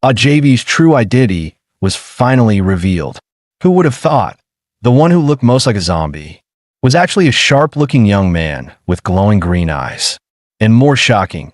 JV's true identity was finally revealed. Who would have thought? The one who looked most like a zombie was actually a sharp-looking young man with glowing green eyes. And more shocking,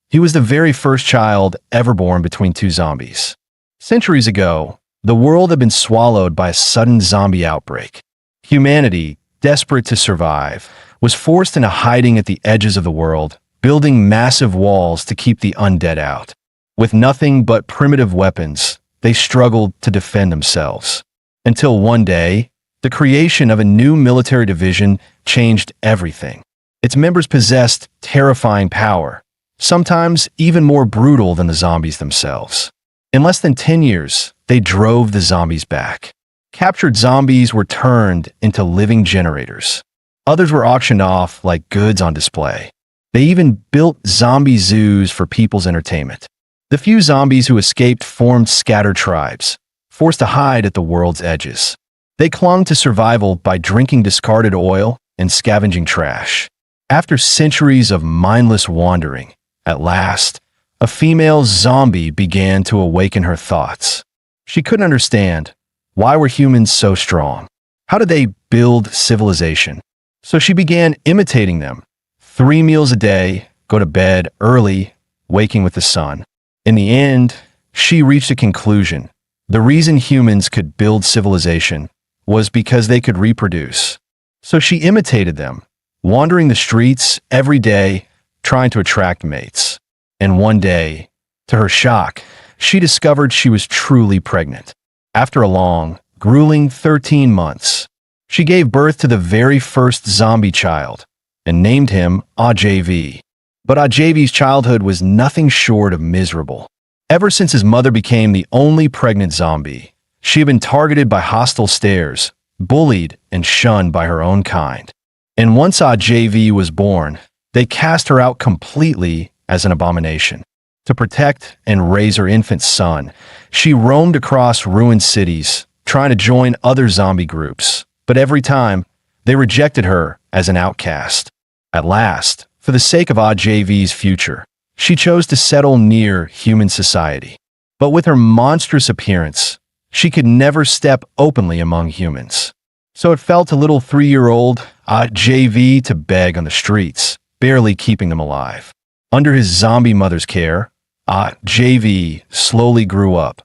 he was the very first child ever born between two zombies. Centuries ago, the world had been swallowed by a sudden zombie outbreak. Humanity, desperate to survive, was forced into hiding at the edges of the world, building massive walls to keep the undead out. With nothing but primitive weapons, they struggled to defend themselves. Until one day, the creation of a new military division changed everything. Its members possessed terrifying power, sometimes even more brutal than the zombies themselves. In less than 10 years, they drove the zombies back. Captured zombies were turned into living generators. Others were auctioned off like goods on display. They even built zombie zoos for people's entertainment. The few zombies who escaped formed scattered tribes, forced to hide at the world's edges. They clung to survival by drinking discarded oil and scavenging trash. After centuries of mindless wandering, at last, a female zombie began to awaken her thoughts. She couldn't understand, why were humans so strong? How did they build civilization? So she began imitating them. 3 meals a day, go to bed early, waking with the sun. In the end, she reached a conclusion. The reason humans could build civilization was because they could reproduce. So she imitated them, wandering the streets every day, trying to attract mates. And one day, to her shock, she discovered she was truly pregnant. After a long, grueling 13 months, she gave birth to the very first zombie child and named him JV. But JV's childhood was nothing short of miserable. Ever since his mother became the only pregnant zombie, she had been targeted by hostile stares, bullied and shunned by her own kind. And once JV was born, they cast her out completely as an abomination. To protect and raise her infant son, she roamed across ruined cities, trying to join other zombie groups. But every time, they rejected her as an outcast. At last, for the sake of JV's future, she chose to settle near human society. But with her monstrous appearance, she could never step openly among humans. So it fell to little 3-year-old JV to beg on the streets, barely keeping them alive. Under his zombie mother's care, JV slowly grew up,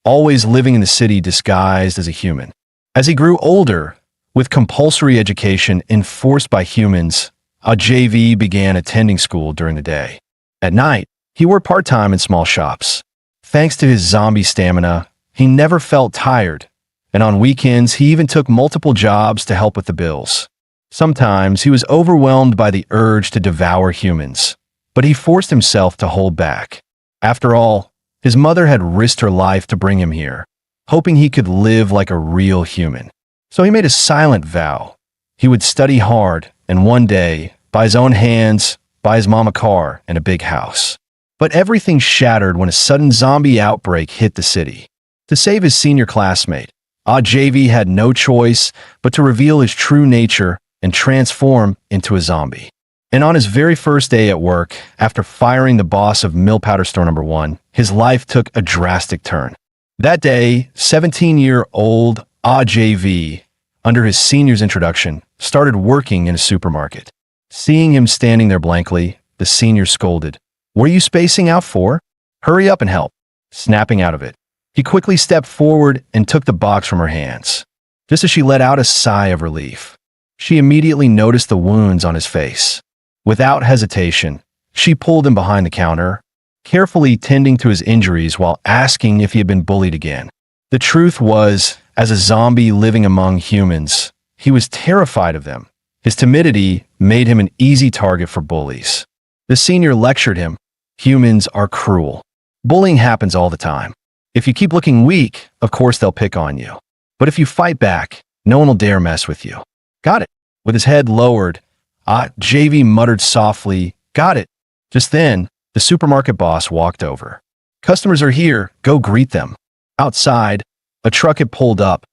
always living in the city disguised as a human. As he grew older, with compulsory education enforced by humans, JV began attending school during the day. At night, he worked part-time in small shops. Thanks to his zombie stamina, he never felt tired, and on weekends he even took multiple jobs to help with the bills. Sometimes he was overwhelmed by the urge to devour humans, but he forced himself to hold back. After all, his mother had risked her life to bring him here, hoping he could live like a real human. So he made a silent vow. He would study hard and one day, by his own hands, buy his mom a car and a big house. But everything shattered when a sudden zombie outbreak hit the city. To save his senior classmate, JV had no choice but to reveal his true nature and transform into a zombie. And on his very first day at work, after firing the boss of Mill Powder Store No. 1, his life took a drastic turn. That day, 17-year-old JV, under his senior's introduction, started working in a supermarket. Seeing him standing there blankly, the senior scolded, "What are you spacing out for? Hurry up and help." Snapping out of it, he quickly stepped forward and took the box from her hands. Just as she let out a sigh of relief, she immediately noticed the wounds on his face. Without hesitation, she pulled him behind the counter, carefully tending to his injuries while asking if he had been bullied again. The truth was, as a zombie living among humans, he was terrified of them. His timidity made him an easy target for bullies. The senior lectured him, "Humans are cruel. Bullying happens all the time. If you keep looking weak, of course they'll pick on you. But if you fight back, no one will dare mess with you." "Got it." With his head lowered, JV muttered softly, "Got it." Just then, the supermarket boss walked over. "Customers are here, go greet them." Outside, a truck had pulled up.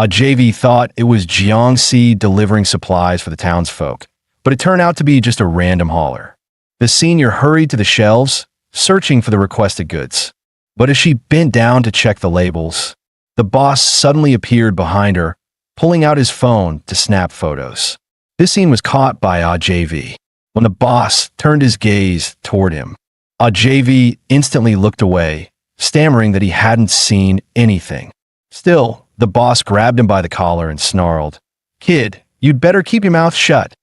JV thought it was Jiangxi delivering supplies for the townsfolk, but it turned out to be just a random hauler. The senior hurried to the shelves, searching for the requested goods. But as she bent down to check the labels, the boss suddenly appeared behind her, pulling out his phone to snap photos. This scene was caught by JV. When the boss turned his gaze toward him, JV instantly looked away, stammering that he hadn't seen anything. Still, the boss grabbed him by the collar and snarled, "Kid, you'd better keep your mouth shut."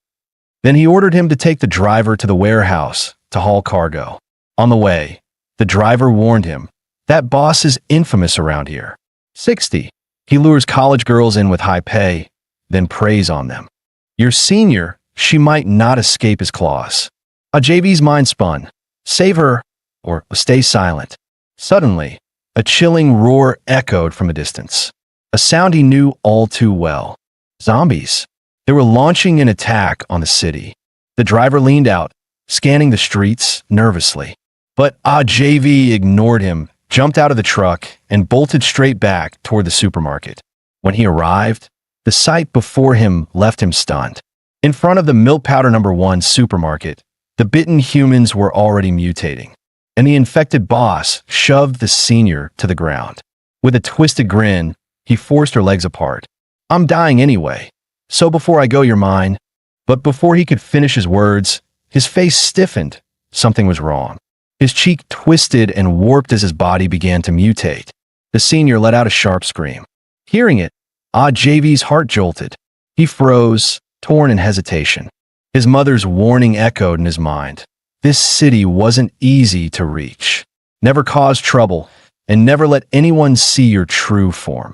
Then he ordered him to take the driver to the warehouse to haul cargo. On the way, the driver warned him, "That boss is infamous around here. 60. He lures college girls in with high pay, then preys on them. Your senior, she might not escape his claws." JV's mind spun. Save her, or stay silent. Suddenly, a chilling roar echoed from a distance. A sound he knew all too well. Zombies. They were launching an attack on the city. The driver leaned out, scanning the streets nervously. But JV ignored him, jumped out of the truck, and bolted straight back toward the supermarket. When he arrived, the sight before him left him stunned. In front of the Milk Powder No. 1 supermarket, the bitten humans were already mutating, and the infected boss shoved the senior to the ground. With a twisted grin, he forced her legs apart. "I'm dying anyway, so before I go, you're mine." But before he could finish his words, his face stiffened. Something was wrong. His cheek twisted and warped as his body began to mutate. The senior let out a sharp scream. Hearing it, JV's heart jolted. He froze, torn in hesitation. His mother's warning echoed in his mind. This city wasn't easy to reach. Never cause trouble, and never let anyone see your true form.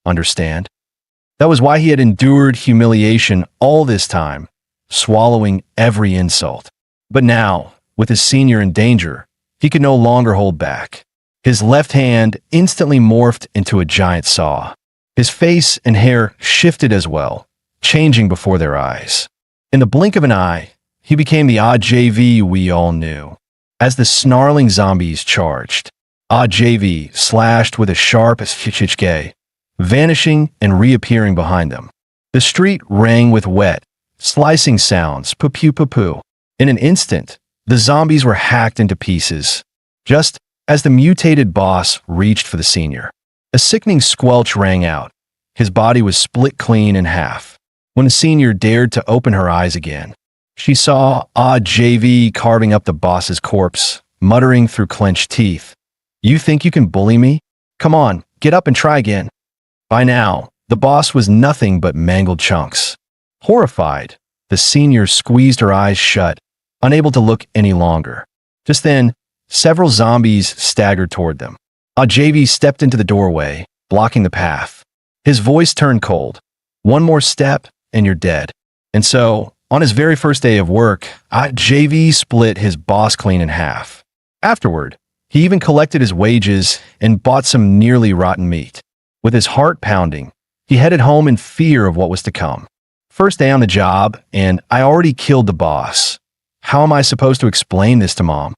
Understand? That was why he had endured humiliation all this time, swallowing every insult. But now, with his senior in danger, he could no longer hold back. His left hand instantly morphed into a giant saw. His face and hair shifted as well, changing before their eyes. In the blink of an eye, he became the JV we all knew. As the snarling zombies charged, JV slashed with a sharp shichike, vanishing and reappearing behind them. The street rang with wet, slicing sounds, pu-pu-pu-pu. In an instant, the zombies were hacked into pieces, just as the mutated boss reached for the senior. A sickening squelch rang out. His body was split clean in half. When the senior dared to open her eyes again, she saw JV carving up the boss's corpse, muttering through clenched teeth, "You think you can bully me? Come on, get up and try again." By now, the boss was nothing but mangled chunks. Horrified, the senior squeezed her eyes shut, unable to look any longer. Just then, several zombies staggered toward them. JV stepped into the doorway, blocking the path. His voice turned cold. "One more step, and you're dead." And so, on his very first day of work, JV split his boss clean in half. Afterward, he even collected his wages and bought some nearly rotten meat. With his heart pounding, he headed home in fear of what was to come. First day on the job, and I already killed the boss. How am I supposed to explain this to Mom?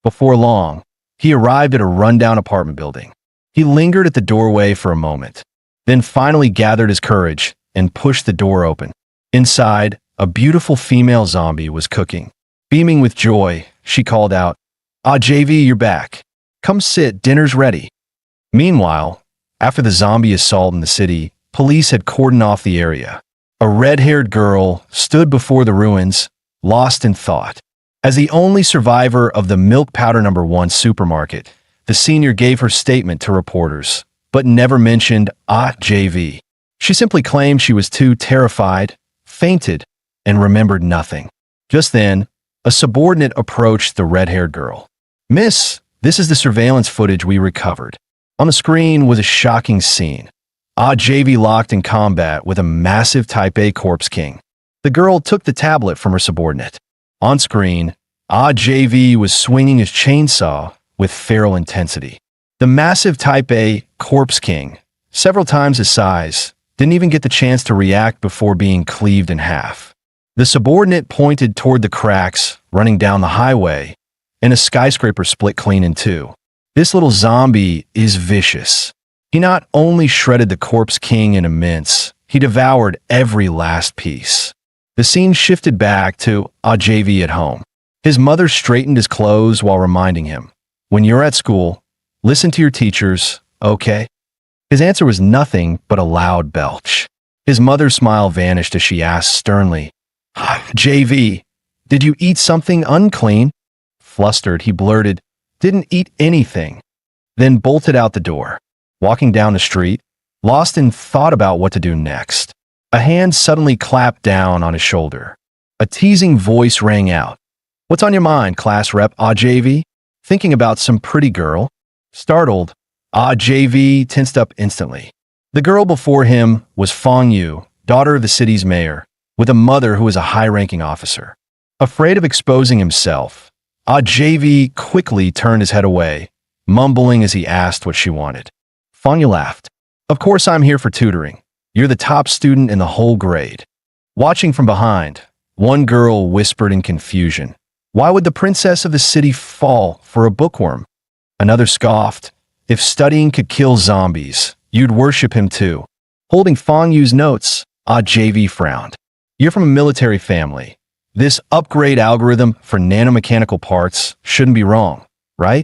Before long, he arrived at a rundown apartment building. He lingered at the doorway for a moment, then finally gathered his courage and pushed the door open. Inside, a beautiful female zombie was cooking. Beaming with joy, she called out, JV, you're back. Come sit, dinner's ready." Meanwhile, after the zombie assault in the city, police had cordoned off the area. A red-haired girl stood before the ruins, lost in thought. As the only survivor of the Milk Powder No. 1 supermarket, the senior gave her statement to reporters, but never mentioned JV. She simply claimed she was too terrified, fainted, and remembered nothing. Just then, a subordinate approached the red-haired girl. "Miss, this is the surveillance footage we recovered." On the screen was a shocking scene. JV locked in combat with a massive Type A Corpse King. The girl took the tablet from her subordinate. On screen, JV was swinging his chainsaw with feral intensity. The massive Type A Corpse King, several times his size, didn't even get the chance to react before being cleaved in half. The subordinate pointed toward the cracks running down the highway, and a skyscraper split clean in two. This little zombie is vicious. He not only shredded the Corpse King in mince, he devoured every last piece. The scene shifted back to JV at home. His mother straightened his clothes while reminding him, "When you're at school, Listen to your teachers, okay? His answer was nothing but a loud belch. His mother's smile vanished as she asked sternly, JV, did you eat something unclean? Flustered, he blurted, didn't eat anything, then bolted out the door. Walking down the street, lost in thought about what to do next, a hand suddenly clapped down on his shoulder. A teasing voice rang out. What's on your mind, class rep JV? Thinking about some pretty girl? Startled, JV tensed up instantly. The girl before him was Fong Yu, daughter of the city's mayor, with a mother who was a high-ranking officer. Afraid of exposing himself, JV quickly turned his head away, mumbling as he asked what she wanted. Fong Yu laughed. Of course I'm here for tutoring. You're the top student in the whole grade. Watching from behind, one girl whispered in confusion. Why would the princess of the city fall for a bookworm? Another scoffed. If studying could kill zombies, you'd worship him too. Holding Fong Yu's notes, JV frowned. You're from a military family. This upgrade algorithm for nanomechanical parts shouldn't be wrong, right?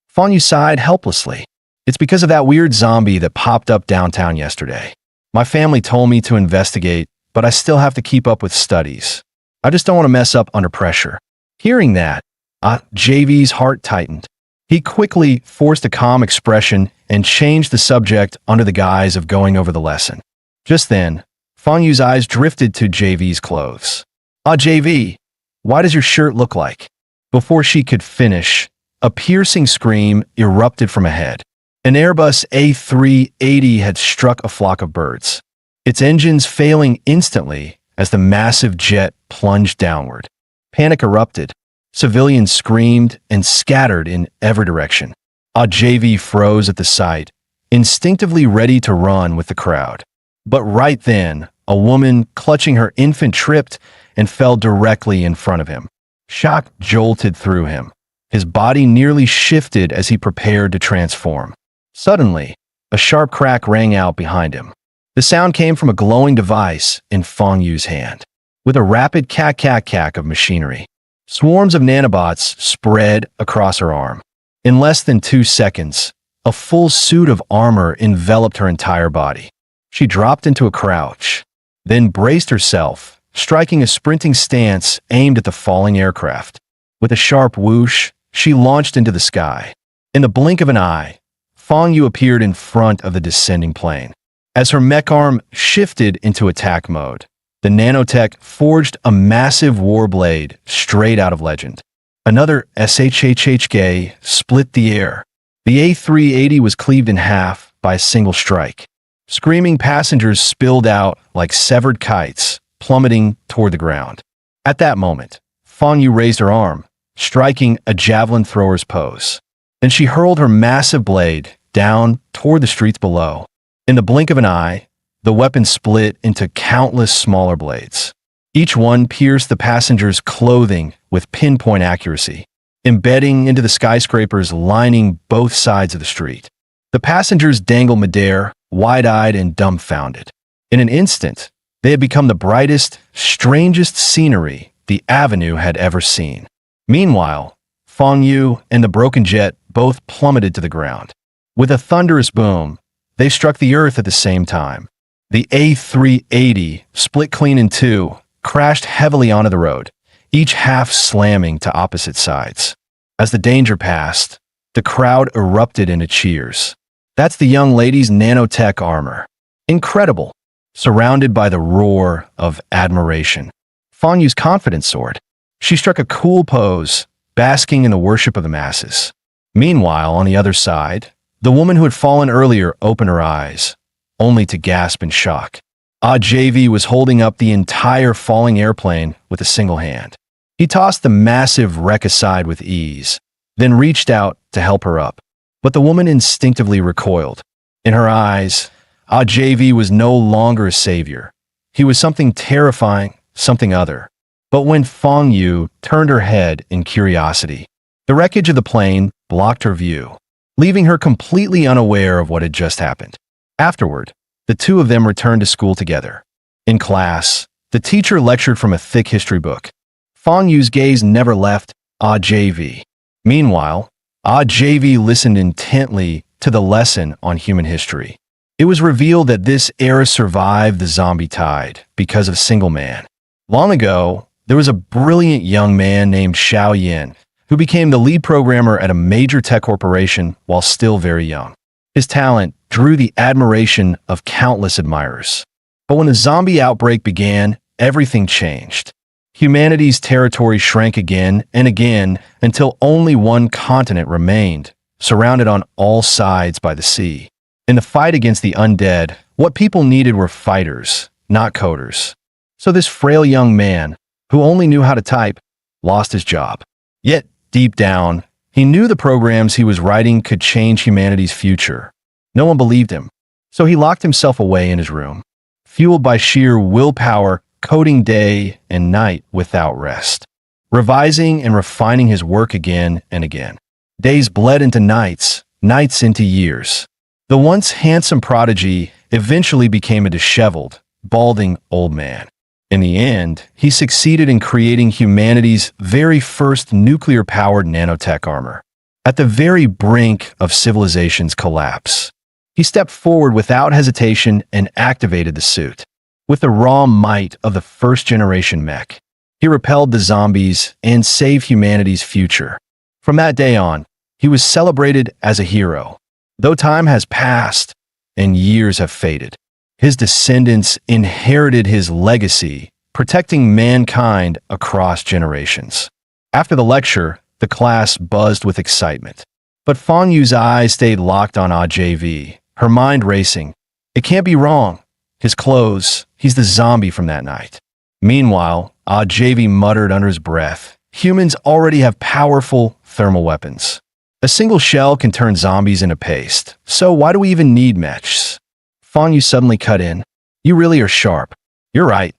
Fong Yu sighed helplessly. It's because of that weird zombie that popped up downtown yesterday. My family told me to investigate, but I still have to keep up with studies. I just don't want to mess up under pressure. Hearing that, JV's heart tightened. He quickly forced a calm expression and changed the subject under the guise of going over the lesson. Just then, Fong Yu's eyes drifted to JV's clothes. JV, why does your shirt look like? Before she could finish, a piercing scream erupted from ahead. An Airbus A380 had struck a flock of birds, its engines failing instantly as the massive jet plunged downward. Panic erupted. Civilians screamed and scattered in every direction. JV froze at the sight, instinctively ready to run with the crowd. But right then, a woman clutching her infant tripped and fell directly in front of him. Shock jolted through him. His body nearly shifted as he prepared to transform. Suddenly, a sharp crack rang out behind him. The sound came from a glowing device in Fong Yu's hand. With a rapid cack of machinery, swarms of nanobots spread across her arm. In less than 2 seconds, a full suit of armor enveloped her entire body. She dropped into a crouch, then braced herself, striking a sprinting stance aimed at the falling aircraft. With a sharp whoosh, she launched into the sky. In the blink of an eye, Fong Yu appeared in front of the descending plane. As her mech arm shifted into attack mode, the nanotech forged a massive war blade straight out of legend. Another SHHHK split the air. The A380 was cleaved in half by a single strike. Screaming passengers spilled out like severed kites, plummeting toward the ground. At that moment, Fong Yu raised her arm, striking a javelin thrower's pose. Then she hurled her massive blade down toward the streets below. In the blink of an eye, the weapon split into countless smaller blades. Each one pierced the passenger's clothing with pinpoint accuracy, embedding into the skyscrapers lining both sides of the street. The passengers dangled midair, wide-eyed and dumbfounded. In an instant, they had become the brightest, strangest scenery the avenue had ever seen. Meanwhile, Fong Yu and the broken jet both plummeted to the ground. With a thunderous boom, they struck the earth at the same time. The A380 split clean in two, crashed heavily onto the road, each half slamming to opposite sides. As the danger passed, the crowd erupted into cheers. That's the young lady's nanotech armor. Incredible. Surrounded by the roar of admiration, Fong Yu's confidence soared. She struck a cool pose, basking in the worship of the masses. Meanwhile, on the other side, the woman who had fallen earlier opened her eyes, only to gasp in shock. JV was holding up the entire falling airplane with a single hand. He tossed the massive wreck aside with ease, then reached out to help her up. But the woman instinctively recoiled. In her eyes, JV was no longer a savior. He was something terrifying, something other. But when Fong Yu turned her head in curiosity, the wreckage of the plane blocked her view, leaving her completely unaware of what had just happened. Afterward, the two of them returned to school together. In class, the teacher lectured from a thick history book. Fong Yu's gaze never left JV. Meanwhile, JV listened intently to the lesson on human history. It was revealed that this era survived the zombie tide because of a single man. Long ago, there was a brilliant young man named Xiao Yin who became the lead programmer at a major tech corporation while still very young. His talent drew the admiration of countless admirers. But when the zombie outbreak began, everything changed. Humanity's territory shrank again and again until only one continent remained, surrounded on all sides by the sea. In the fight against the undead, what people needed were fighters, not coders. So this frail young man, who only knew how to type, lost his job. Yet, deep down, he knew the programs he was writing could change humanity's future. No one believed him, so he locked himself away in his room, fueled by sheer willpower, coding day and night without rest, revising and refining his work again and again. Days bled into nights, nights into years. The once handsome prodigy eventually became a disheveled, balding old man. In the end, he succeeded in creating humanity's very first nuclear-powered nanotech armor. At the very brink of civilization's collapse, he stepped forward without hesitation and activated the suit. With the raw might of the first-generation mech, he repelled the zombies and saved humanity's future. From that day on, he was celebrated as a hero. Though time has passed and years have faded, his descendants inherited his legacy, protecting mankind across generations. After the lecture, the class buzzed with excitement. But Fang Yu's eyes stayed locked on JV, her mind racing. It can't be wrong. His clothes, he's the zombie from that night. Meanwhile, JV muttered under his breath, humans already have powerful thermal weapons. A single shell can turn zombies into paste, so why do we even need mechs? Fang Yu suddenly cut in. You really are sharp. You're right.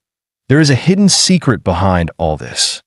There is a hidden secret behind all this.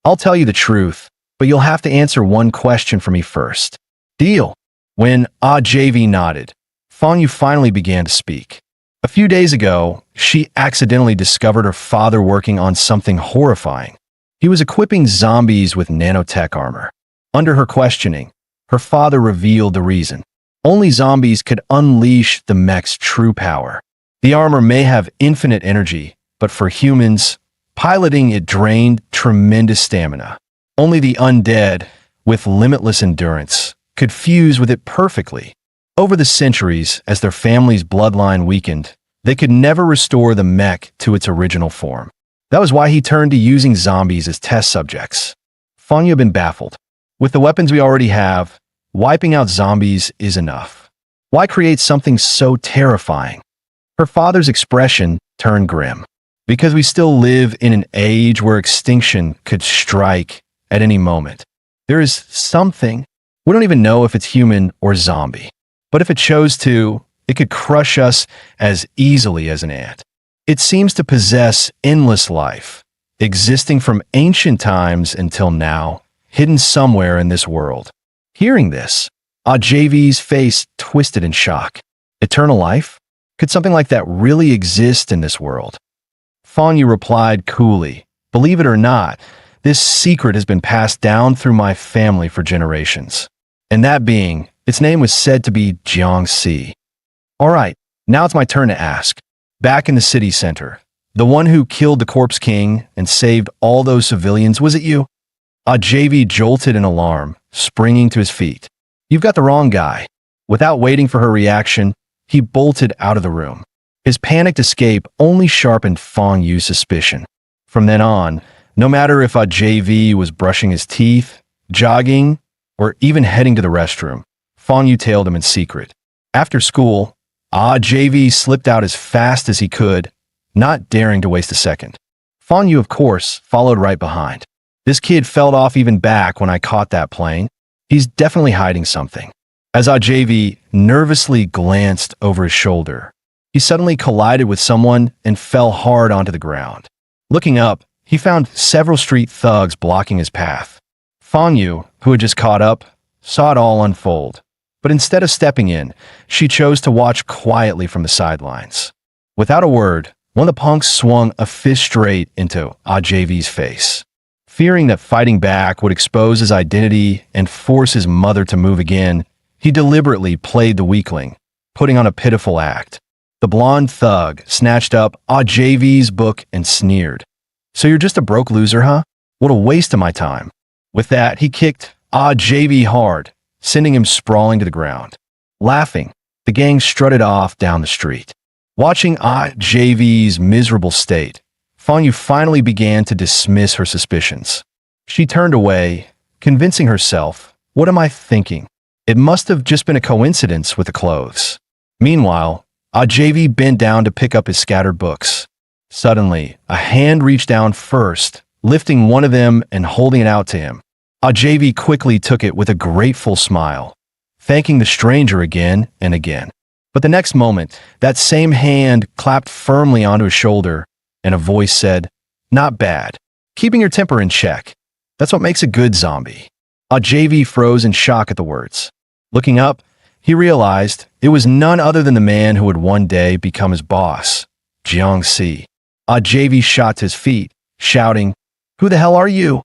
I'll tell you the truth, but you'll have to answer one question for me first. Deal. When JV nodded, Fang Yu finally began to speak. A few days ago, she accidentally discovered her father working on something horrifying. He was equipping zombies with nanotech armor. Under her questioning, her father revealed the reason. Only zombies could unleash the mech's true power. The armor may have infinite energy, but for humans, piloting it drained tremendous stamina. Only the undead, with limitless endurance, could fuse with it perfectly. Over the centuries, as their family's bloodline weakened, they could never restore the mech to its original form. That was why he turned to using zombies as test subjects. Fang Yu had been baffled. With the weapons we already have, wiping out zombies is enough. Why create something so terrifying? Her father's expression turned grim. Because we still live in an age where extinction could strike at any moment. There is something, we don't even know if it's human or zombie. But if it chose to, it could crush us as easily as an ant. It seems to possess endless life, existing from ancient times until now, hidden somewhere in this world. Hearing this, JV's face twisted in shock. Eternal life? Could something like that really exist in this world? Fang Yu replied coolly, believe it or not, this secret has been passed down through my family for generations. And that being, its name was said to be Jiangxi. All right, now it's my turn to ask. Back in the city center, the one who killed the corpse king and saved all those civilians, was it you? JV jolted in alarm, springing to his feet. You've got the wrong guy. Without waiting for her reaction, he bolted out of the room. His panicked escape only sharpened Fang Yu's suspicion. From then on, no matter if JV was brushing his teeth, jogging, or even heading to the restroom, Fang Yu tailed him in secret. After school, JV slipped out as fast as he could, not daring to waste a second. Fang Yu, of course, followed right behind. This kid fell off even back when I caught that plane. He's definitely hiding something. As JV nervously glanced over his shoulder, he suddenly collided with someone and fell hard onto the ground. Looking up, he found several street thugs blocking his path. Fang Yu, who had just caught up, saw it all unfold. But instead of stepping in, she chose to watch quietly from the sidelines. Without a word, one of the punks swung a fist straight into JV's face. Fearing that fighting back would expose his identity and force his mother to move again, he deliberately played the weakling, putting on a pitiful act. The blonde thug snatched up JV's book and sneered. "So you're just a broke loser, huh? What a waste of my time." With that, he kicked JV hard, sending him sprawling to the ground. Laughing, the gang strutted off down the street. Watching JV's miserable state, Fanyu finally began to dismiss her suspicions. She turned away, convincing herself, "What am I thinking? It must have just been a coincidence with the clothes." Meanwhile, JV bent down to pick up his scattered books. Suddenly, a hand reached down first, lifting one of them and holding it out to him. JV quickly took it with a grateful smile, thanking the stranger again and again. But the next moment, that same hand clapped firmly onto his shoulder, and a voice said, "Not bad. Keeping your temper in check. That's what makes a good zombie." JV froze in shock at the words. Looking up, he realized it was none other than the man who would one day become his boss, Jiangxi. JV shot to his feet, shouting, "Who the hell are you?"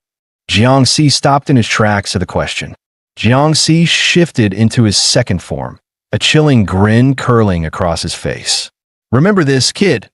Jiangxi stopped in his tracks at the question. Jiangxi shifted into his second form, a chilling grin curling across his face. "Remember this, kid.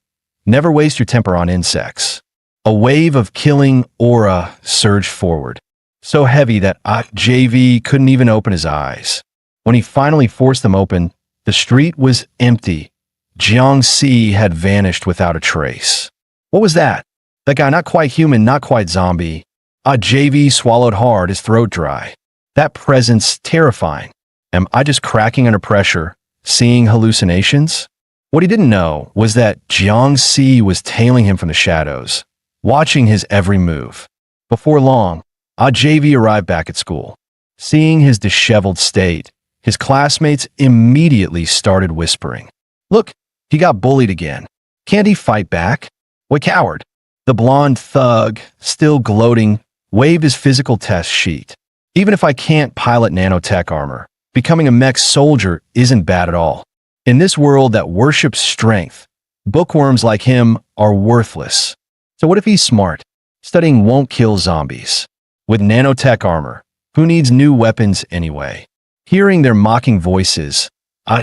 Never waste your temper on insects." A wave of killing aura surged forward, so heavy that JV couldn't even open his eyes. When he finally forced them open, the street was empty. Jiangxi had vanished without a trace. What was that? That guy not quite human, not quite zombie. JV swallowed hard, his throat dry. That presence terrifying. Am I just cracking under pressure, seeing hallucinations? What he didn't know was that Jiangxi was tailing him from the shadows, watching his every move. Before long, JV arrived back at school. Seeing his disheveled state, his classmates immediately started whispering. "Look, he got bullied again. Can't he fight back? What coward?" The blonde thug, still gloating, waved his physical test sheet. "Even if I can't pilot nanotech armor, becoming a mech soldier isn't bad at all. In this world that worships strength, bookworms like him are worthless. So what if he's smart? Studying won't kill zombies. With nanotech armor, who needs new weapons anyway?" Hearing their mocking voices,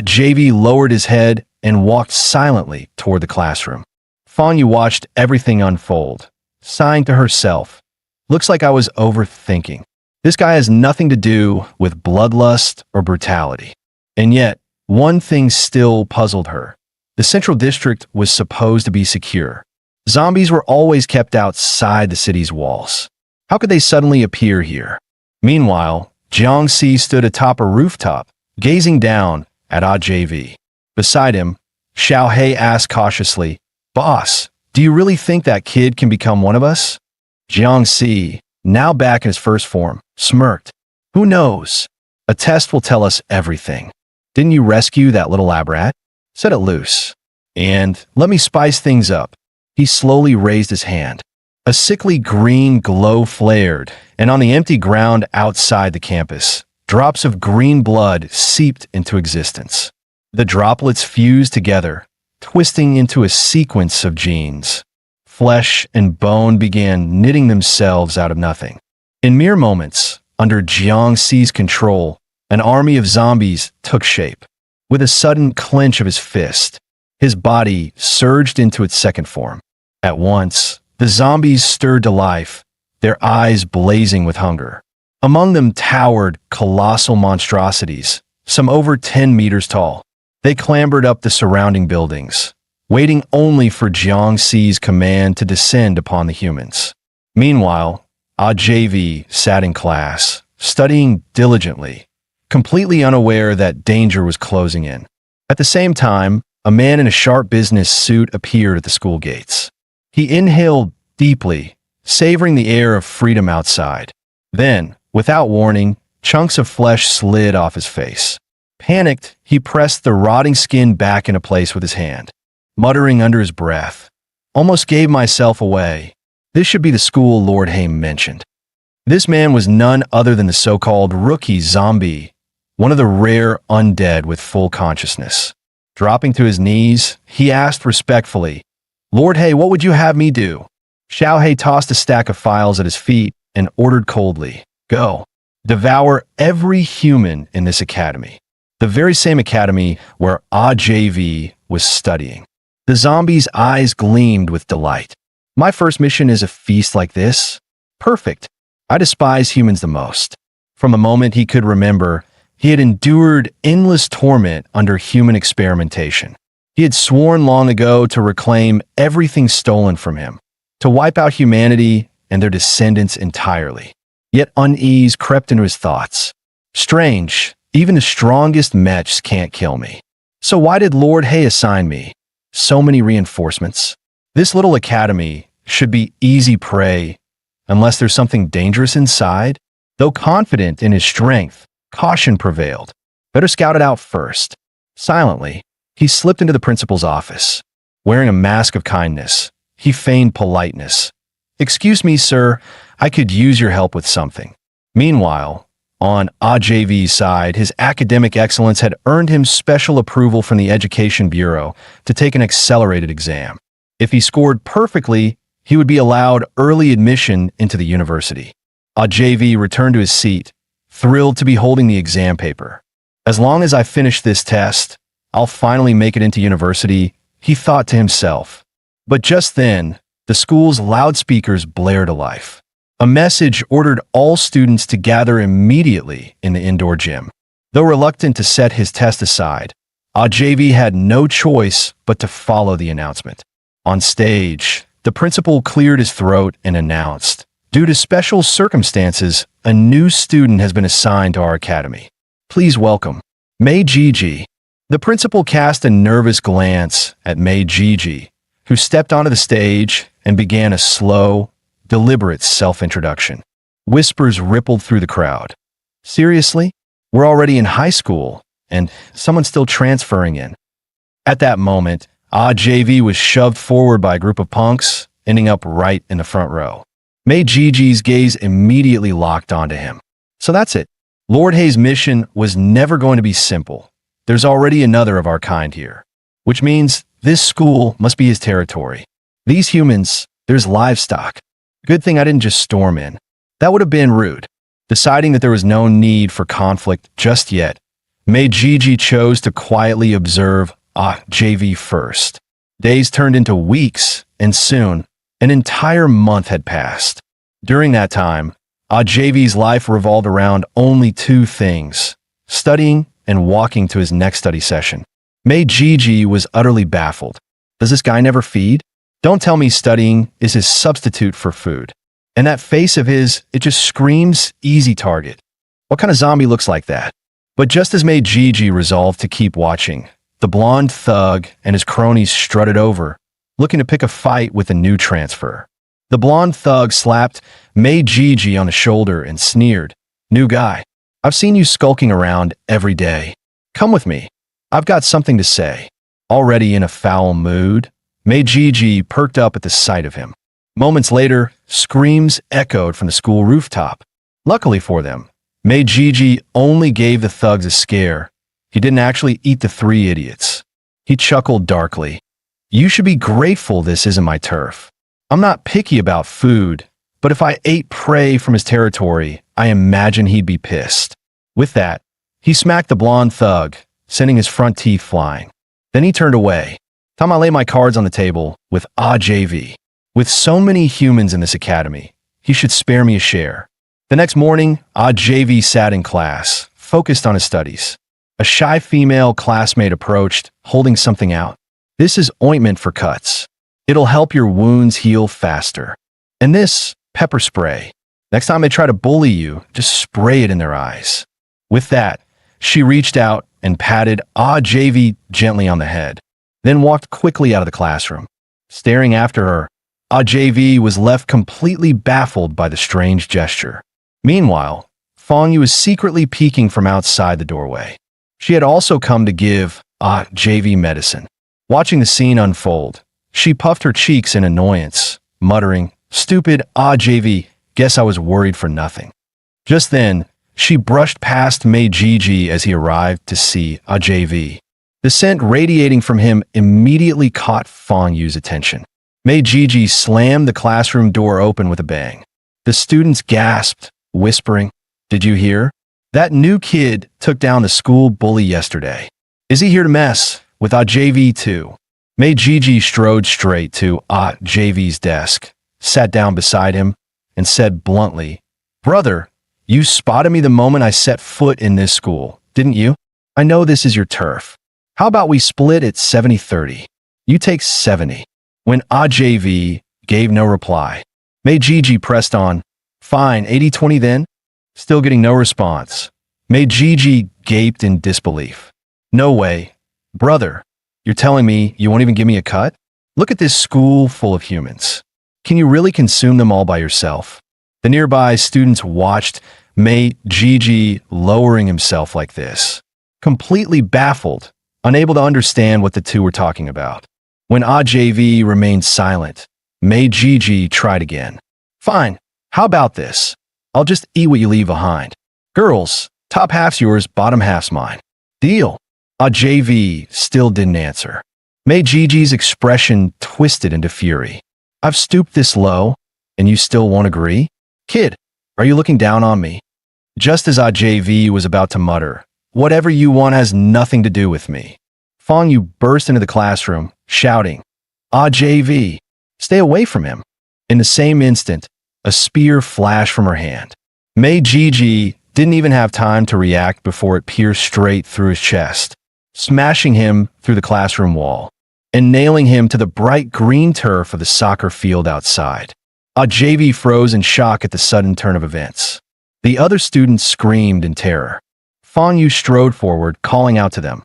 JV lowered his head and walked silently toward the classroom. Fanyu watched everything unfold, sighing to herself, "Looks like I was overthinking. This guy has nothing to do with bloodlust or brutality." And yet, one thing still puzzled her. The Central District was supposed to be secure. Zombies were always kept outside the city's walls. How could they suddenly appear here? Meanwhile, Jiangxi stood atop a rooftop, gazing down at JV. Beside him, Xiaohei asked cautiously, "Boss, do you really think that kid can become one of us?" Jiangxi, now back in his first form, smirked. "Who knows? A test will tell us everything. Didn't you rescue that little lab rat? Set it loose. And let me spice things up." He slowly raised his hand. A sickly green glow flared, and on the empty ground outside the campus, drops of green blood seeped into existence. The droplets fused together, twisting into a sequence of genes. Flesh and bone began knitting themselves out of nothing. In mere moments, under Jiangxi's control, an army of zombies took shape. With a sudden clench of his fist, his body surged into its second form. At once, the zombies stirred to life, their eyes blazing with hunger. Among them towered colossal monstrosities, some over 10 meters tall. They clambered up the surrounding buildings, waiting only for Jiangxi's command to descend upon the humans. Meanwhile, JV sat in class, studying diligently, completely unaware that danger was closing in. At the same time, a man in a sharp business suit appeared at the school gates. He inhaled deeply, savoring the air of freedom outside. Then, without warning, chunks of flesh slid off his face. Panicked, he pressed the rotting skin back into place with his hand, muttering under his breath, "Almost gave myself away. This should be the school Lord Haim mentioned." This man was none other than the so-called rookie zombie, one of the rare undead with full consciousness. Dropping to his knees, he asked respectfully, "Lord Hay, what would you have me do?" Xiaohei tossed a stack of files at his feet and ordered coldly, "Go. Devour every human in this academy." The very same academy where AJV was studying. The zombie's eyes gleamed with delight. "My first mission is a feast like this? Perfect. I despise humans the most." From the moment he could remember, he had endured endless torment under human experimentation. He had sworn long ago to reclaim everything stolen from him, to wipe out humanity and their descendants entirely. Yet unease crept into his thoughts. Strange, even the strongest mechs can't kill me. So why did Lord Hay assign me so many reinforcements? This little academy should be easy prey, unless there's something dangerous inside. Though confident in his strength, caution prevailed. Better scout it out first. Silently, he slipped into the principal's office. Wearing a mask of kindness, he feigned politeness. "Excuse me, sir, I could use your help with something." Meanwhile, on AJV's side, his academic excellence had earned him special approval from the Education Bureau to take an accelerated exam. If he scored perfectly, he would be allowed early admission into the university. AJV returned to his seat, thrilled to be holding the exam paper. "As long as I finish this test, I'll finally make it into university," he thought to himself. But just then, the school's loudspeakers blared to life. A message ordered all students to gather immediately in the indoor gym. Though reluctant to set his test aside, AJV had no choice but to follow the announcement. On stage, the principal cleared his throat and announced, "Due to special circumstances, a new student has been assigned to our academy. Please welcome Mei Jiji." The principal cast a nervous glance at Mei Jiji, who stepped onto the stage and began a slow, deliberate self-introduction. Whispers rippled through the crowd. "Seriously? We're already in high school, and someone's still transferring in." At that moment, AJV was shoved forward by a group of punks, ending up right in the front row. Mei Jiji's gaze immediately locked onto him. So that's it. Lord Hay's mission was never going to be simple. There's already another of our kind here, which means this school must be his territory. These humans, there's livestock. Good thing I didn't just storm in. That would have been rude. Deciding that there was no need for conflict just yet, Mei Jiji chose to quietly observe JV first. Days turned into weeks, and soon, an entire month had passed. During that time, JV's life revolved around only two things: studying and walking to his next study session. Mei Jiji was utterly baffled. Does this guy never feed? Don't tell me studying is his substitute for food. And that face of his, it just screams easy target. What kind of zombie looks like that? But just as Mei Jiji resolved to keep watching, the blonde thug and his cronies strutted over, looking to pick a fight with a new transfer. The blonde thug slapped Mei Jiji on the shoulder and sneered, "New guy, I've seen you skulking around every day. Come with me. I've got something to say." Already in a foul mood, Mei Jiji perked up at the sight of him. Moments later, screams echoed from the school rooftop. Luckily for them, Mei Jiji only gave the thugs a scare. He didn't actually eat the three idiots. He chuckled darkly. "You should be grateful this isn't my turf. I'm not picky about food, but if I ate prey from his territory, I imagine he'd be pissed." With that, he smacked the blonde thug, sending his front teeth flying. Then he turned away. "Time I lay my cards on the table with AJV. With so many humans in this academy, he should spare me a share." The next morning, AJV sat in class, focused on his studies. A shy female classmate approached, holding something out. "This is ointment for cuts. It'll help your wounds heal faster. And this, pepper spray. Next time they try to bully you, just spray it in their eyes." With that, she reached out and patted AJV gently on the head, then walked quickly out of the classroom. Staring after her, AJV was left completely baffled by the strange gesture. Meanwhile, Fangyu was secretly peeking from outside the doorway. She had also come to give JV medicine. Watching the scene unfold, she puffed her cheeks in annoyance, muttering, "Stupid JV, guess I was worried for nothing." Just then, she brushed past Mei Jiji as he arrived to see JV. The scent radiating from him immediately caught Fangyu's attention. Mei Jiji slammed the classroom door open with a bang. The students gasped, whispering, "Did you hear? That new kid took down the school bully yesterday. Is he here to mess with JV too?" Mei Jiji strode straight to JV's desk, sat down beside him, and said bluntly, "Brother, you spotted me the moment I set foot in this school, didn't you? I know this is your turf. How about we split it 70-30? You take 70. When JV gave no reply, Mei Jiji pressed on, "Fine, 80-20 then?" Still getting no response. Mei Jiji gaped in disbelief. "No way. Brother, you're telling me you won't even give me a cut? Look at this school full of humans. Can you really consume them all by yourself?" The nearby students watched Mei Jiji lowering himself like this, completely baffled, unable to understand what the two were talking about. When JV remained silent, Mei Jiji tried again. "Fine, how about this? I'll just eat what you leave behind. Girls, top half's yours, bottom half's mine. Deal?" JV still didn't answer. Mei Jiji's expression twisted into fury. "I've stooped this low, and you still won't agree? Kid, are you looking down on me?" Just as JV was about to mutter, "Whatever you want has nothing to do with me," Fong Yu burst into the classroom, shouting, JV, stay away from him." In the same instant, a spear flashed from her hand. Mei Jiji didn't even have time to react before it pierced straight through his chest, smashing him through the classroom wall and nailing him to the bright green turf of the soccer field outside. JV froze in shock at the sudden turn of events. The other students screamed in terror. Fong Yu strode forward, calling out to them,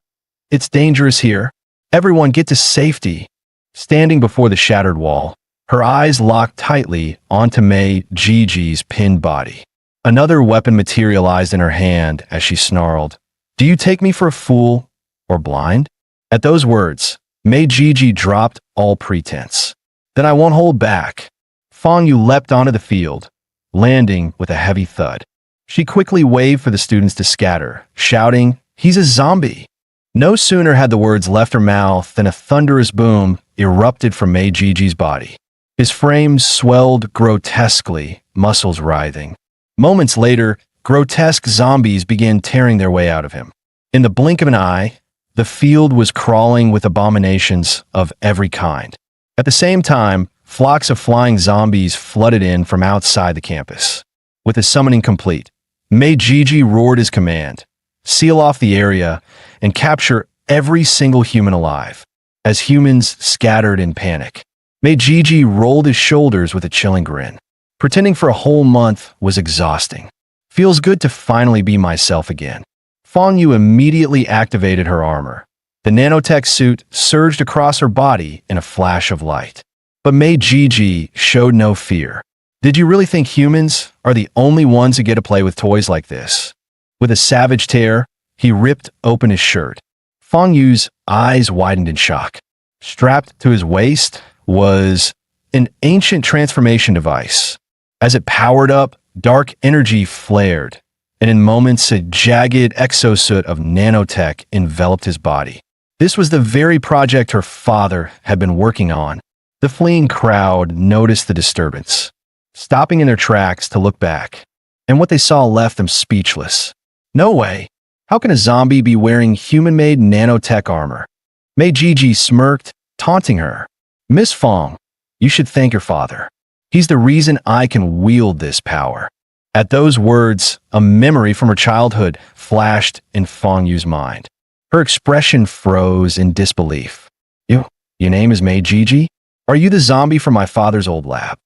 "It's dangerous here. Everyone get to safety." Standing before the shattered wall, her eyes locked tightly onto Mei Jiji's pinned body. Another weapon materialized in her hand as she snarled, "Do you take me for a fool or blind?" At those words, Mei Jiji dropped all pretense. "Then I won't hold back." Fong Yu leapt onto the field, landing with a heavy thud. She quickly waved for the students to scatter, shouting, "He's a zombie." No sooner had the words left her mouth than a thunderous boom erupted from Mei Jiji's body. His frame swelled grotesquely, muscles writhing. Moments later, grotesque zombies began tearing their way out of him. In the blink of an eye, the field was crawling with abominations of every kind. At the same time, flocks of flying zombies flooded in from outside the campus. With his summoning complete, Mei Jiji roared his command, "Seal off the area and capture every single human alive." As humans scattered in panic, Mei Jiji rolled his shoulders with a chilling grin. Pretending for a whole month was exhausting. Feels good to finally be myself again. Fong Yu immediately activated her armor. The nanotech suit surged across her body in a flash of light. But Mei Jiji showed no fear. "Did you really think humans are the only ones who get to play with toys like this?" With a savage tear, he ripped open his shirt. Fong Yu's eyes widened in shock. Strapped to his waist was an ancient transformation device. As it powered up, dark energy flared, and in moments a jagged exosuit of nanotech enveloped his body. This was the very project her father had been working on. The fleeing crowd noticed the disturbance, stopping in their tracks to look back, and what they saw left them speechless. No way! How can a zombie be wearing human-made nanotech armor? Mei Jiji smirked, taunting her. "Miss Fong, you should thank your father. He's the reason I can wield this power." At those words, a memory from her childhood flashed in Fong Yu's mind. Her expression froze in disbelief. Your name is Mei Jiji? Are you the zombie from my father's old lab?"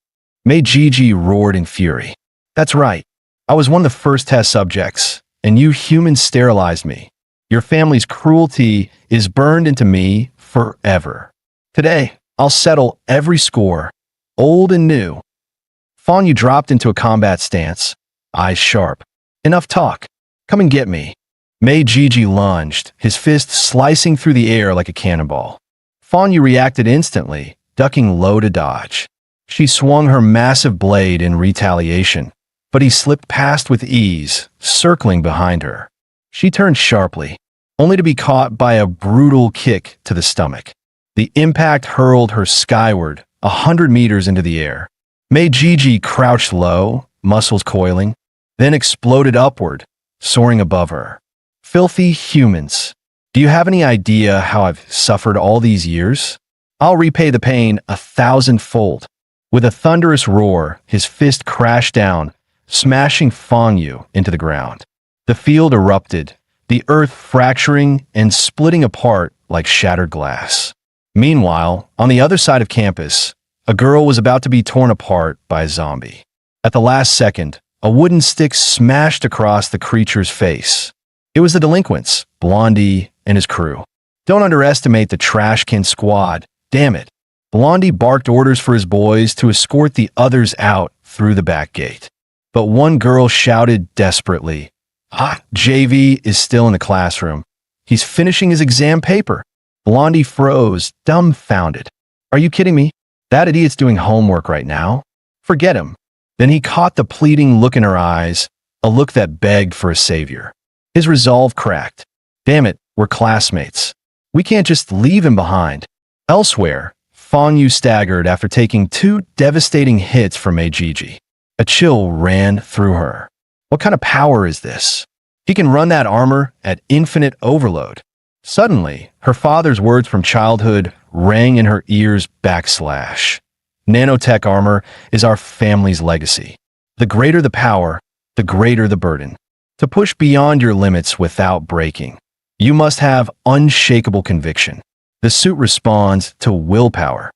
Mei Jiji roared in fury. "That's right. I was one of the first test subjects, and you humans sterilized me. Your family's cruelty is burned into me forever. Today, I'll settle every score, old and new." Fong Yu dropped into a combat stance, eyes sharp. "Enough talk. Come and get me." Mei Jiji lunged, his fist slicing through the air like a cannonball. Fong Yu reacted instantly, ducking low to dodge. She swung her massive blade in retaliation, but he slipped past with ease, circling behind her. She turned sharply, only to be caught by a brutal kick to the stomach. The impact hurled her skyward, 100 meters into the air. Mei Jiji crouched low, muscles coiling, then exploded upward, soaring above her. Filthy humans. Do you have any idea how I've suffered all these years? I'll repay the pain 1,000-fold. With a thunderous roar, his fist crashed down, smashing Fang Yu into the ground. The field erupted, the earth fracturing and splitting apart like shattered glass. Meanwhile, on the other side of campus, a girl was about to be torn apart by a zombie. At the last second, a wooden stick smashed across the creature's face. It was the delinquents, Blondie and his crew. Don't underestimate the Trashkin squad. Damn it. Blondie barked orders for his boys to escort the others out through the back gate. But one girl shouted desperately, JV is still in the classroom. He's finishing his exam paper. Blondie froze, dumbfounded. Are you kidding me? That idiot's doing homework right now? Forget him. Then he caught the pleading look in her eyes, a look that begged for a savior. His resolve cracked. Damn it, we're classmates. We can't just leave him behind. Elsewhere, Fang Yu staggered after taking 2 devastating hits from Mei Jiji. A chill ran through her. What kind of power is this? He can run that armor at infinite overload. Suddenly, her father's words from childhood rang in her ears. Nanotech armor is our family's legacy. The greater the power, the greater the burden. To push beyond your limits without breaking, you must have unshakable conviction. The suit responds to willpower.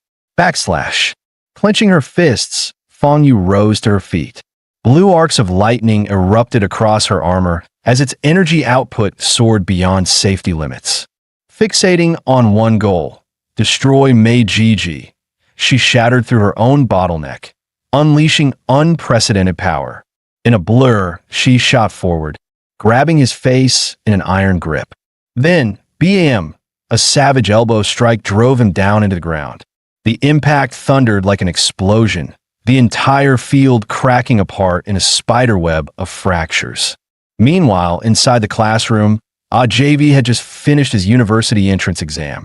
Clenching her fists, Fang Yu rose to her feet. Blue arcs of lightning erupted across her armor as its energy output soared beyond safety limits. Fixating on one goal, destroy Mei Jiji, she shattered through her own bottleneck, unleashing unprecedented power. In a blur, she shot forward, grabbing his face in an iron grip. Then, BAM! A savage elbow strike drove him down into the ground. The impact thundered like an explosion, the entire field cracking apart in a spiderweb of fractures. Meanwhile, inside the classroom, JV had just finished his university entrance exam.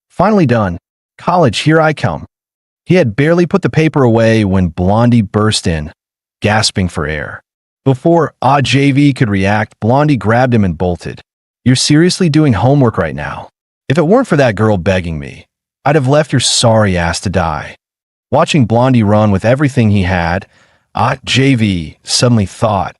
Finally done. College, here I come. He had barely put the paper away when Blondie burst in, gasping for air. Before JV could react, Blondie grabbed him and bolted. You're seriously doing homework right now? If it weren't for that girl begging me, I'd have left your sorry ass to die. Watching Blondie run with everything he had, JV suddenly thought,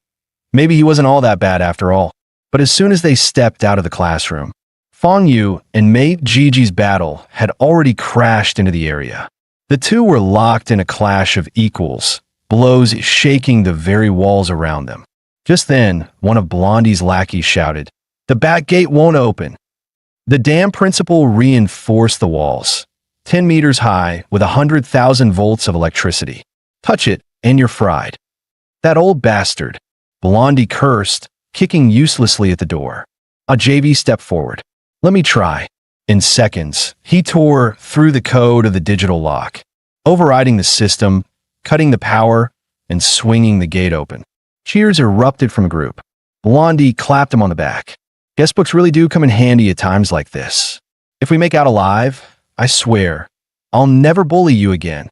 maybe he wasn't all that bad after all. But as soon as they stepped out of the classroom, Fang Yu and Mei Jiji's battle had already crashed into the area. The two were locked in a clash of equals, blows shaking the very walls around them. Just then, one of Blondie's lackeys shouted, "The back gate won't open." The dam principal reinforced the walls, 10 meters high with 100,000 volts of electricity. Touch it, and you're fried. That old bastard, Blondie cursed, kicking uselessly at the door. JV stepped forward. Let me try. In seconds, he tore through the code of the digital lock, overriding the system, cutting the power, and swinging the gate open. Cheers erupted from a group. Blondie clapped him on the back. Guest books really do come in handy at times like this. If we make out alive, I swear, I'll never bully you again.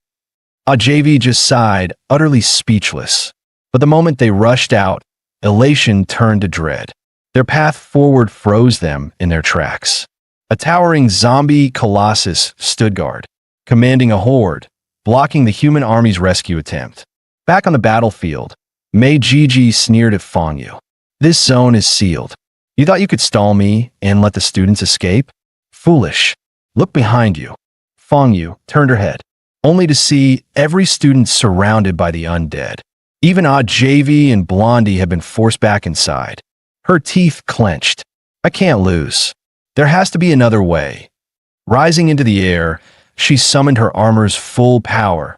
JV just sighed, utterly speechless. But the moment they rushed out, elation turned to dread. Their path forward froze them in their tracks. A towering zombie colossus stood guard, commanding a horde, blocking the human army's rescue attempt. Back on the battlefield, Mei Jiji sneered at Fang Yu. This zone is sealed. You thought you could stall me and let the students escape? Foolish. Look behind you. Fang Yu turned her head, only to see every student surrounded by the undead. Even JV and Blondie had been forced back inside. Her teeth clenched. I can't lose. There has to be another way. Rising into the air, she summoned her armor's full power.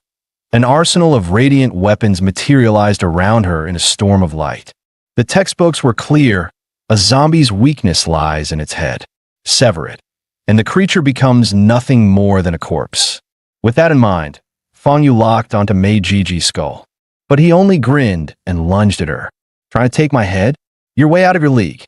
An arsenal of radiant weapons materialized around her in a storm of light. The textbooks were clear. A zombie's weakness lies in its head. Sever it, and the creature becomes nothing more than a corpse. With that in mind, Fang Yu locked onto Mei Jiji's skull. But he only grinned and lunged at her. Trying to take my head? You're way out of your league.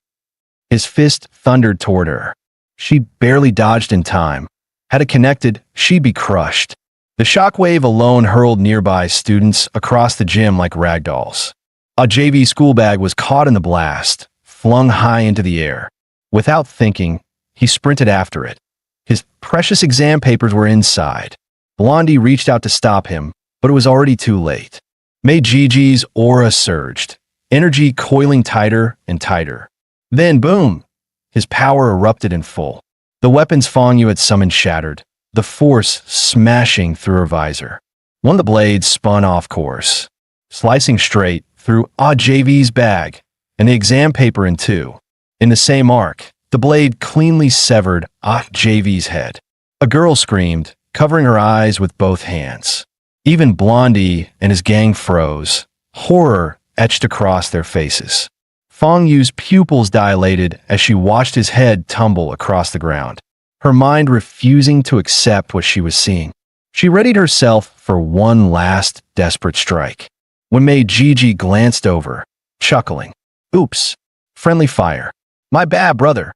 His fist thundered toward her. She barely dodged in time. Had it connected, she'd be crushed. The shockwave alone hurled nearby students across the gym like ragdolls. A JV school bag was caught in the blast, flung high into the air. Without thinking, he sprinted after it. His precious exam papers were inside. Blondie reached out to stop him, but it was already too late. Meijiji's aura surged, energy coiling tighter and tighter. Then, boom! His power erupted in full. The weapons Fong Yu had summoned shattered, the force smashing through her visor. One of the blades spun off course, slicing straight through JV's bag and the exam paper in two. In the same arc, the blade cleanly severed JV's head. A girl screamed, covering her eyes with both hands. Even Blondie and his gang froze, horror etched across their faces. Fong Yu's pupils dilated as she watched his head tumble across the ground, her mind refusing to accept what she was seeing. She readied herself for one last desperate strike. When Meijiji glanced over, chuckling, "Oops, friendly fire. My bad, brother."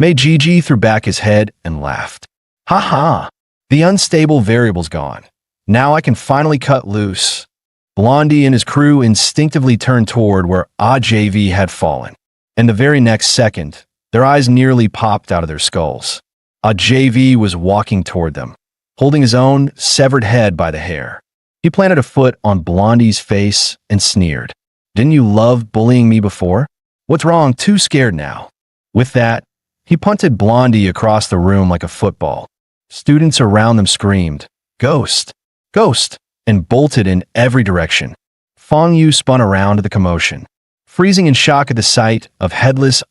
Meijiji threw back his head and laughed. "Ha ha, the unstable variable's gone. Now I can finally cut loose." Blondie and his crew instinctively turned toward where JV had fallen. And the very next second, their eyes nearly popped out of their skulls. JV was walking toward them, holding his own severed head by the hair. He planted a foot on Blondie's face and sneered. "Didn't you love bullying me before? What's wrong? Too scared now." With that, he punted Blondie across the room like a football. Students around them screamed, "Ghost! Ghost!" and bolted in every direction. Fong Yu spun around to the commotion, freezing in shock at the sight of headless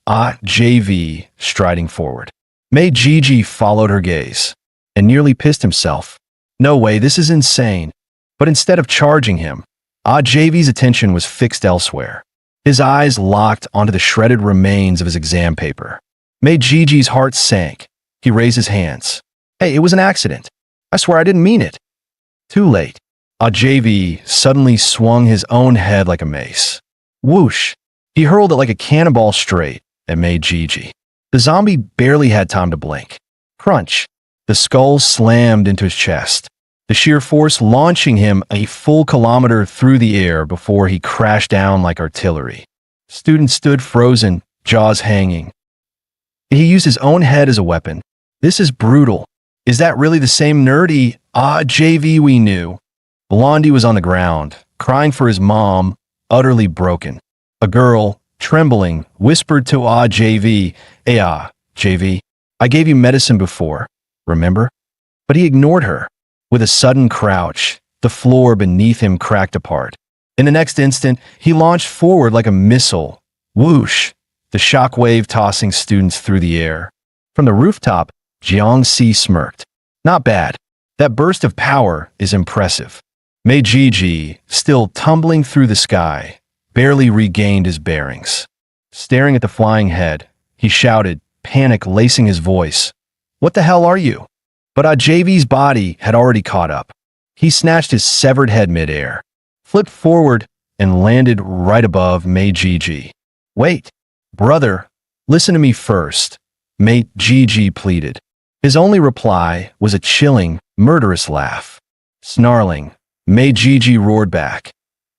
JV striding forward. Meijiji followed her gaze and nearly pissed himself. "No way, this is insane." But instead of charging him, JV's attention was fixed elsewhere. His eyes locked onto the shredded remains of his exam paper. Meijiji's heart sank. He raised his hands. "Hey, it was an accident. I swear I didn't mean it." Too late. JV suddenly swung his own head like a mace. Whoosh! He hurled it like a cannonball straight at Meijiji. The zombie barely had time to blink. Crunch! The skull slammed into his chest, the sheer force launching him a full kilometer through the air before he crashed down like artillery. Students stood frozen, jaws hanging. He used his own head as a weapon. This is brutal. Is that really the same nerdy JV we knew? Blondie was on the ground, crying for his mom, utterly broken. A girl, trembling, whispered to JV, "Hey, JV, I gave you medicine before, remember?" But he ignored her. With a sudden crouch, the floor beneath him cracked apart. In the next instant, he launched forward like a missile. Whoosh! The shockwave tossing students through the air. From the rooftop, Jiangxi smirked. "Not bad. That burst of power is impressive." Meijiji, still tumbling through the sky, barely regained his bearings. Staring at the flying head, he shouted, panic lacing his voice, "What the hell are you?" But JV's body had already caught up. He snatched his severed head midair, flipped forward, and landed right above Meijiji. "Wait, brother, listen to me first," Meijiji pleaded. His only reply was a chilling, murderous laugh. Snarling, Meijiji roared back,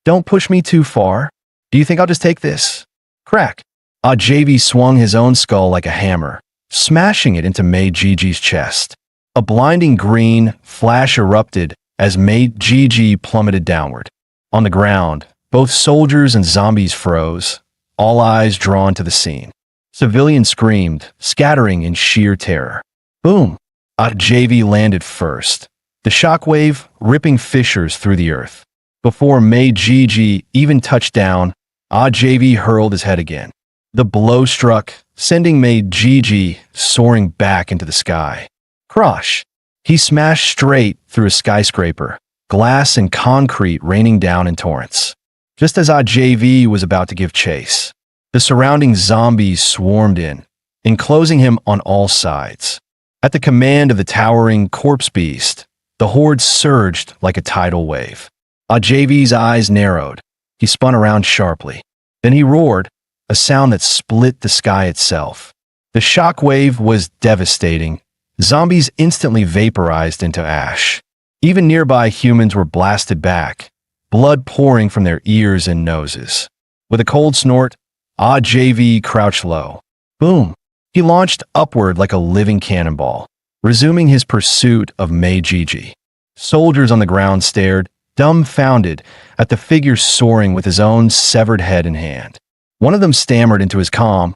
"Don't push me too far. Do you think I'll just take this?" Crack! JV swung his own skull like a hammer, smashing it into Meijiji's chest. A blinding green flash erupted as Meijiji plummeted downward. On the ground, both soldiers and zombies froze, all eyes drawn to the scene. Civilians screamed, scattering in sheer terror. Boom! JV landed first, the shockwave ripping fissures through the earth. Before Meijiji even touched down, JV hurled his head again. The blow struck, sending Meijiji soaring back into the sky. Crush! He smashed straight through a skyscraper, glass and concrete raining down in torrents. Just as JV was about to give chase, the surrounding zombies swarmed in, enclosing him on all sides. At the command of the towering corpse beast, the horde surged like a tidal wave. JV's eyes narrowed. He spun around sharply. Then he roared, a sound that split the sky itself. The shockwave was devastating. Zombies instantly vaporized into ash. Even nearby humans were blasted back, blood pouring from their ears and noses. With a cold snort, JV crouched low. Boom! He launched upward like a living cannonball, resuming his pursuit of Meiji. Soldiers on the ground stared, dumbfounded, at the figure soaring with his own severed head in hand. One of them stammered into his comm,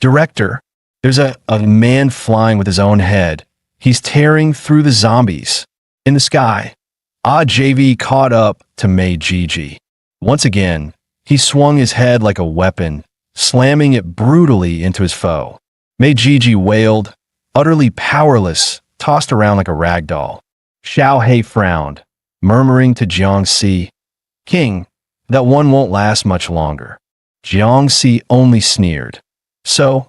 "Director, there's a man flying with his own head. He's tearing through the zombies." In the sky, JV caught up to Meiji. Once again, he swung his head like a weapon, slamming it brutally into his foe. Meiji wailed, utterly powerless, tossed around like a rag doll. Xiao He frowned, murmuring to Jiangxi, "King, that one won't last much longer." Jiangxi only sneered. "So,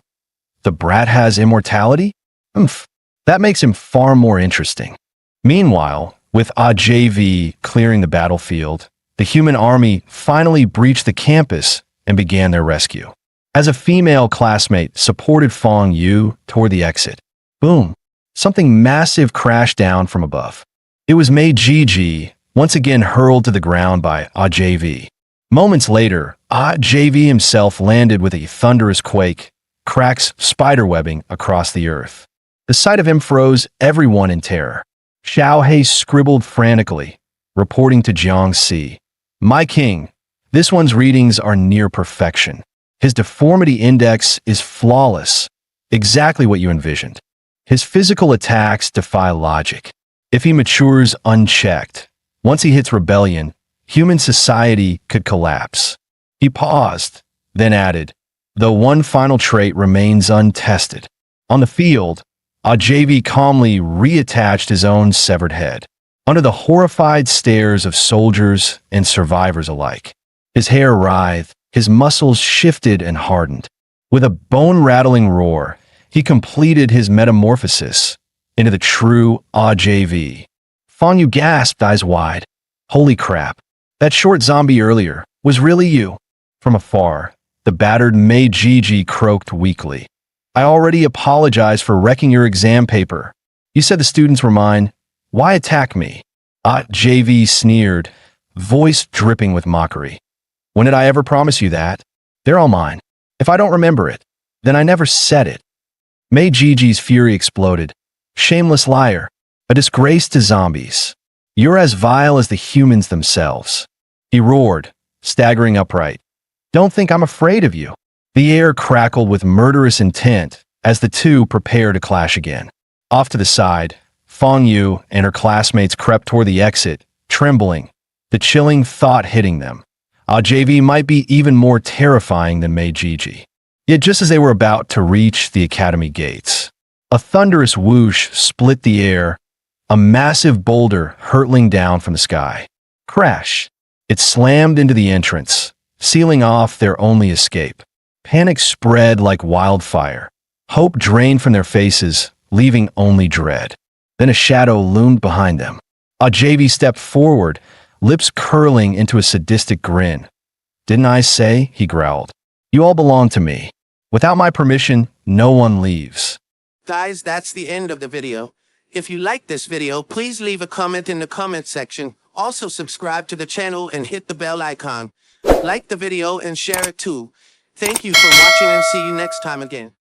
the brat has immortality? Oomph, that makes him far more interesting." Meanwhile, with JV clearing the battlefield, the human army finally breached the campus and began their rescue. As a female classmate supported Fong Yu toward the exit, boom, something massive crashed down from above. It was Meiji, once again hurled to the ground by JV. Moments later, JV himself landed with a thunderous quake, cracks spiderwebbing across the earth. The sight of him froze everyone in terror. Xiao He scribbled frantically, reporting to Jiangxi, "My king, this one's readings are near perfection. His deformity index is flawless, exactly what you envisioned. His physical attacks defy logic. If he matures unchecked, once he hits rebellion, human society could collapse." He paused, then added, "Though one final trait remains untested." On the field, JV calmly reattached his own severed head, under the horrified stares of soldiers and survivors alike. His hair writhed, his muscles shifted and hardened. With a bone-rattling roar, he completed his metamorphosis into the true JV. Fong Yu gasped, eyes wide. "Holy crap, that short zombie earlier was really you." From afar, the battered Meiji croaked weakly. "I already apologized for wrecking your exam paper. You said the students were mine. Why attack me?" JV sneered, voice dripping with mockery. "When did I ever promise you that? They're all mine. If I don't remember it, then I never said it." Meiji's fury exploded. "Shameless liar, a disgrace to zombies. You're as vile as the humans themselves." He roared, staggering upright. "Don't think I'm afraid of you." The air crackled with murderous intent as the two prepared to clash again. Off to the side, Fong Yu and her classmates crept toward the exit, trembling, the chilling thought hitting them. JV might be even more terrifying than Meiji. Yet just as they were about to reach the academy gates, a thunderous whoosh split the air, a massive boulder hurtling down from the sky. Crash! It slammed into the entrance, sealing off their only escape. Panic spread like wildfire. Hope drained from their faces, leaving only dread. Then a shadow loomed behind them. JV stepped forward, lips curling into a sadistic grin. "Didn't I say," he growled, "you all belong to me. Without my permission, no one leaves." Guys, that's the end of the video. If you like this video, please leave a comment in the comment section. Also subscribe to the channel and hit the bell icon. Like the video and share it too. Thank you for watching and see you next time again.